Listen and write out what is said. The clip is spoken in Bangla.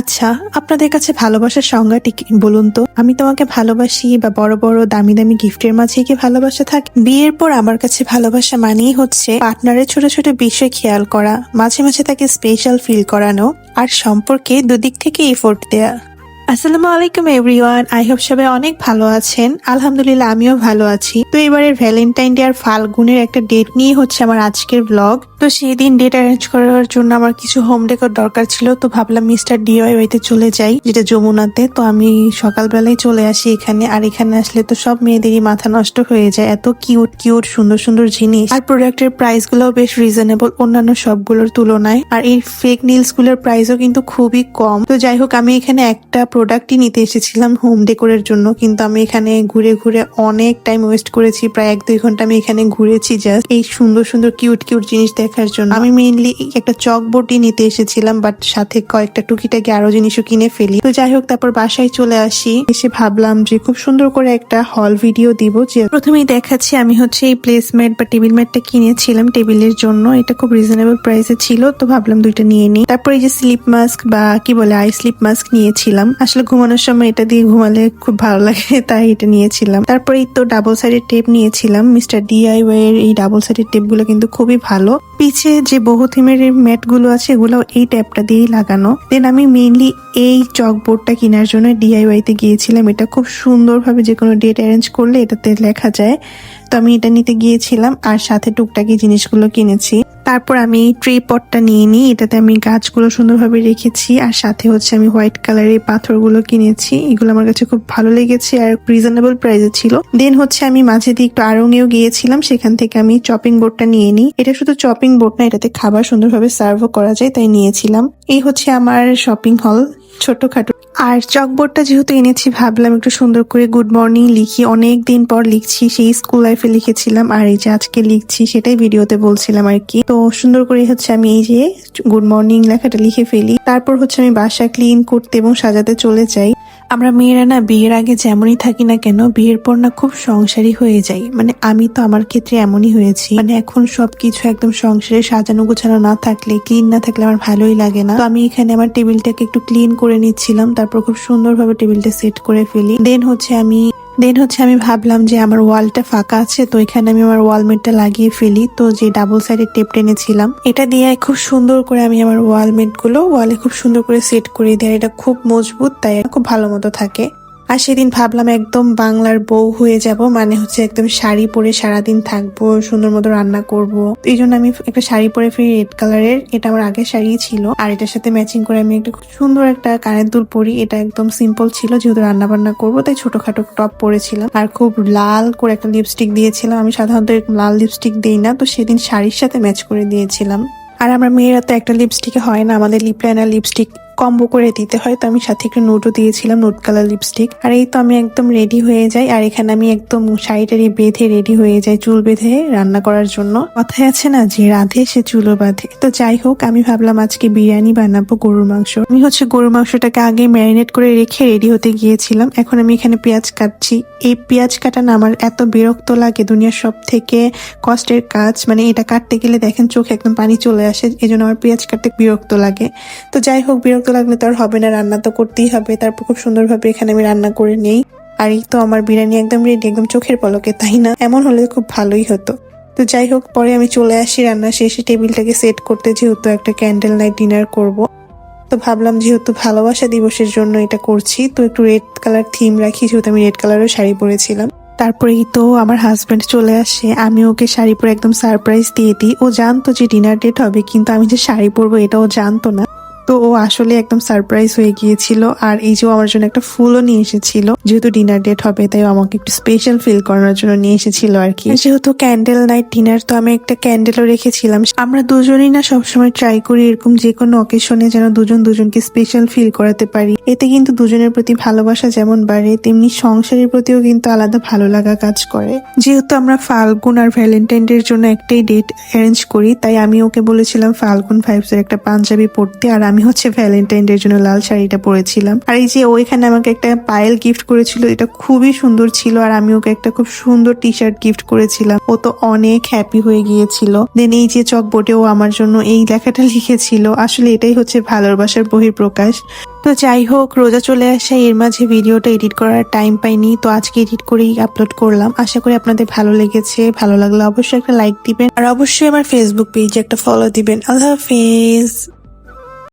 আচ্ছা, আপনাদের কাছে ভালোবাসার সংজ্ঞাটি কি বলুন তো? আমি তোমাকে ভালোবাসি বা বড় বড় দামি দামি গিফটের মাঝে কি ভালোবাসা থাকে? বিয়ের পর আমার কাছে ভালোবাসা মানেই হচ্ছে পার্টনারের ছোট ছোট বিষয় খেয়াল করা, মাঝে মাঝে তাকে স্পেশাল ফিল করানো, আর সম্পর্কে দুদিক থেকে এফোর্ট দেয়া। আসসালামু আলাইকুম এভরিওয়ান, আই হোপ সবাই অনেক ভালো আছেন। আলহামদুলিল্লাহ আমিও ভালো আছি। তো এবারের ভ্যালেন্টাইন ডে আর ফাল্গুনের একটা ডেট নিয়ে হচ্ছে আমার আজকের ব্লগ। তো সেই দিন ডেট অ্যারেঞ্জ করার জন্য আমার কিছু হোম ডেকোর দরকার ছিল, তো ভাবলাম মিস্টার ডিআইওয়াইতে চলে যাই, যেটা যমুনাতে। তো আমি সকালবেলায় চলে আসি এখানে, আর এখানে আসলে তো সব মেয়েদেরই মাথা নষ্ট হয়ে যায়, এত কিউট কিউট সুন্দর সুন্দর জিনিস, আর প্রোডাক্টের প্রাইস গুলোও বেশ রিজনেবল অন্যান্য সবগুলোর তুলনায়। আর এই ফেক নিলস গুলোর প্রাইসও কিন্তু খুবই কম। তো যাই হোক, আমি এখানে একটা প্রোডাক্টই নিতে এসেছিলাম হোম ডেকোরের জন্য, কিন্তু আমি এখানে ঘুরে ঘুরে অনেক টাইম ওয়েস্ট করেছি, প্রায় 1-2 ঘন্টা আমি এখানে ঘুরেছি জাস্ট এই সুন্দর সুন্দর কিউট কিউট জিনিস দেখার জন্য। আমি মেইনলি একটা চকবোর্ডই নিতে এসেছিলাম, বাট সাথে কয়েকটা টুকিটাকি আরো জিনিসও কিনে ফেলি। তো যাই হোক, তারপর বাসায় চলে আসি, এসে ভাবলাম যে খুব সুন্দর করে একটা হল ভিডিও দিব। যে প্রথমেই দেখাচ্ছি, আমি হচ্ছে এই প্লেসম্যাট বা টেবিল ম্যাটটা কিনেছিলাম টেবিলের জন্য, এটা খুব রিজনেবল প্রাইসে ছিল, তো ভাবলাম দুইটা নিয়ে নিই। তারপর এই যে স্লিপ মাস্ক বা কি বলে আই স্লিপ মাস্ক নিয়েছিলাম, আসলে ঘুমানোর সময় এটা দিয়ে ঘুমালে খুব ভালো লাগে, তাই এটা নিয়েছিলাম। তারপরে এই তো ডাবল সাইডের টেপ নিয়েছিলাম, মিস্টার ডিআইওয়াই এর এই ডাবল সাইডের টেপ গুলো কিন্তু খুবই ভালো। পিছে যে বহু থিমের ম্যাট গুলো আছে এগুলো এই ট্যাপটা দিয়েই লাগানো। দেন আমি মেইনলি এই চকবোর্ডটা কেনার জন্য ডিআইওয়াই তে গিয়েছিলাম, এটা খুব সুন্দরভাবে যে কোনো ডেট অ্যারেঞ্জ করলে এটাতে লেখা যায়, তো আমি এটা নিতে গিয়েছিলাম, আর সাথে টুকটাকি জিনিসগুলো কিনেছি। তারপর আমি ট্রি পটটা নিয়ে নিই, এটাতে আমি গাছগুলো সুন্দরভাবে রেখেছি, আর সাথে হচ্ছে আমি হোয়াইট কালারের পাথরগুলো কিনেছি, এগুলো আমার কাছে খুব ভালো লেগেছে আর রিজনেবল প্রাইসে ছিল। দেন হচ্ছে আমি মাঝে দিয়ে একটু আড়ঙেও গিয়েছিলাম, সেখান থেকে আমি চপিং বোর্ডটা নিয়ে নিই। এটা শুধু চপিং বোর্ড না, এটাতে খাবার সুন্দরভাবে সার্ভও করা যায়, তাই নিয়েছিলাম। এই হচ্ছে আমার শপিং হল, ছোটখাটো। আর চকবোর্ডটা যেহেতু এনেছি, ভাবলাম একটু সুন্দর করে গুড মর্নিং লিখি, অনেক দিন পর লিখছি, সেই স্কুল লাইফে লিখেছিলাম, আর এই যে আজকে লিখছি সেটাই ভিডিওতে বলছিলাম আর কি। তো সুন্দর করে হচ্ছে আমি এই যে গুড মর্নিং লেখাটা লিখে ফেলি। তারপর হচ্ছে আমি বাসা ক্লিন করতে এবং সাজাতে চলে যাই। আমরা মেয়েরা না বিয়ের আগে যেমনই থাকি না কেন, বিয়ের পর না খুব সংসারী হয়ে যাই, মানে আমি তো আমার ক্ষেত্রে এমনই হয়েছি। মানে এখন সবকিছু একদম সংসারে সাজানো গোছানো না থাকলে, ক্লিন না থাকলে আমার ভালোই লাগে না। তো আমি এখানে আমার টেবিলটাকে একটু ক্লিন করে নিচ্ছিলাম, তারপর খুব সুন্দরভাবে টেবিলটা সেট করে ফেলি। দেন হচ্ছে আমি ভাবলাম যে আমার ওয়ালটা ফাঁকা আছে, তো এখানে আমি আমার ওয়ালমেটটা লাগিয়ে ফেলি। তো যে ডাবল সাইডের টেপ টেনেছিলাম, এটা দিয়ে খুব সুন্দর করে আমি আমার ওয়ালমেট গুলো ওয়ালে খুব সুন্দর করে সেট করে দিই। এটা খুব মজবুত, তাই খুব ভালো মতো থাকে। আর সেদিন ভাবলাম একদম বাংলার বউ হয়ে যাব, মানে হচ্ছে একদম শাড়ি পরে সারাদিন থাকবো, সুন্দর মতো রান্না করব। এই জন্য আমি একটা শাড়ি পরে ফিরি রেড কালারের, এটা আমার আগের শাড়ি ছিল, আর এটার সাথে ম্যাচিং করে আমি একটা খুব সুন্দর একটা কানের দুল পরি। এটা একদম সিম্পল ছিল, যেহেতু রান্না বান্না করবো তাই ছোটখাটো টপ পরেছিলাম, আর খুব লাল করে একটা লিপস্টিক দিয়েছিলাম। আমি সাধারণত লাল লিপস্টিক দিই না, তো সেদিন শাড়ির সাথে ম্যাচ করে দিয়েছিলাম। আর আমরা মেয়েরা তো একটা লিপস্টিকে হয় না, আমাদের লিপ লাইনার লিপস্টিক কম্বো করে দিতে হয়, তো আমি সাথে একটু নোটও দিয়েছিলাম, নোট কালার লিপস্টিক। আর এই তো আমি একদম রেডি হয়ে যাই, আর এখানে আমি একদম শাড়িটারি বেঁধে রেডি হয়ে যাই, চুল বেঁধে রান্না করার জন্য। কথায় আছে না, যে রাধে সে চুলও বাঁধে। তো যাই হোক, আমি ভাবলাম আজকে বিরিয়ানি বানাবো গরুর মাংস। আমি হচ্ছে গরুর মাংসটাকে আগে ম্যারিনেট করে রেখে রেডি হতে গিয়েছিলাম। এখন আমি এখানে পেঁয়াজ কাটছি। এই পেঁয়াজ কাটা না আমার এত বিরক্ত লাগে, দুনিয়ার সব থেকে কষ্টের কাজ। মানে এটা কাটতে গেলে দেখেন চোখে একদম পানি চলে আসে, এজন্য আমার পেঁয়াজ কাটতে বিরক্ত লাগে। তো যাই হোক, বিরক্ত লাগলে তো আর হবে না, রান্না তো করতেই হবে। তারপর খুব সুন্দরভাবে এখানে আমি রান্না করে নেই। আর এই তো আমার বিরিয়ানি একদম রেডি, একদম চোখের পলকে, তাই না? এমন হলে খুব ভালোই হতো। তো যাই হোক, পরে আমি চলে আসি রান্না শেষে টেবিলটাকে সেট করতে, যেহেতু একটা ক্যান্ডেল নাইট ডিনার করব। তো ভাবলাম যেহেতু ভালোবাসা দিবসের জন্য এটা করছি, তো একটু রেড কালার থিম রাখি, যেহেতু আমি রেড কালারের শাড়ি পরেছিলাম। তারপরেই তো আমার হাজবেন্ড চলে আসে, আমি ওকে শাড়ি পরে একদম সারপ্রাইজ দিয়ে দিই। ও জানতো যে ডিনার ডেট হবে, কিন্তু আমি যে শাড়ি পরবো এটা ও জানতো না। তো ও আসলে একদম সারপ্রাইজ হয়ে গিয়েছিল। আর এই যে আমার জন্য একটা ফুলও নিয়ে এসেছিল, যেহেতু ডিনার ডেট হবে তাই আমাকে একটু স্পেশাল ফিল করানোর জন্য নিয়ে এসেছিল আর কি। যেহেতু ক্যান্ডেল নাইট ডিনার, তো আমি একটা ক্যান্ডেলও রেখেছিলাম। আমরা দুজনেই না সবসময় ট্রাই করি এরকম যে কোনো অকেশনে যেন দুজন দুজনকে স্পেশাল ফিল করাতে পারি। এতে কিন্তু দুজনের প্রতি ভালোবাসা যেমন বাড়ে, তেমনি সংসারের প্রতিও কিন্তু আলাদা ভালো লাগা কাজ করে। যেহেতু আমরা ফাল্গুন আর ভ্যালেন্টাইন ডে এর জন্য একটাই ডেট অ্যারেঞ্জ করি, তাই আমি ওকে বলেছিলাম ফাল্গুন ভাইবস এর একটা পাঞ্জাবি পরতে, আর আমি আমি হচ্ছে ভ্যালেন্টাইন ডে এর জন্য লাল শাড়িটা পরেছিলাম। আর এই যে ও এখানে আমাকে একটা পায়েল গিফট করেছিল, এটা খুবই সুন্দর ছিল। আর আমি ওকে একটা খুব সুন্দর টি শার্ট গিফট করেছিলাম, ও তো অনেক হ্যাপি হয়ে গিয়েছিল। দেন এই যে চকবোর্ডে ও আমার জন্য এই লেখাটা লিখেছিল। আসলে এটাই হচ্ছে ভালোবাসার বহিঃপ্রকাশ। তো যাই হোক, রোজা চলে আসে, এর মাঝে ভিডিওটা এডিট করার টাইম পাইনি, তো আজকে এডিট করেই আপলোড করলাম। আশা করি আপনাদের ভালো লেগেছে। ভালো লাগলে অবশ্যই একটা লাইক দিবেন, আর অবশ্যই আমার ফেসবুক পেজে একটা ফলো দিবেন। আল্লাহ হাফেজ।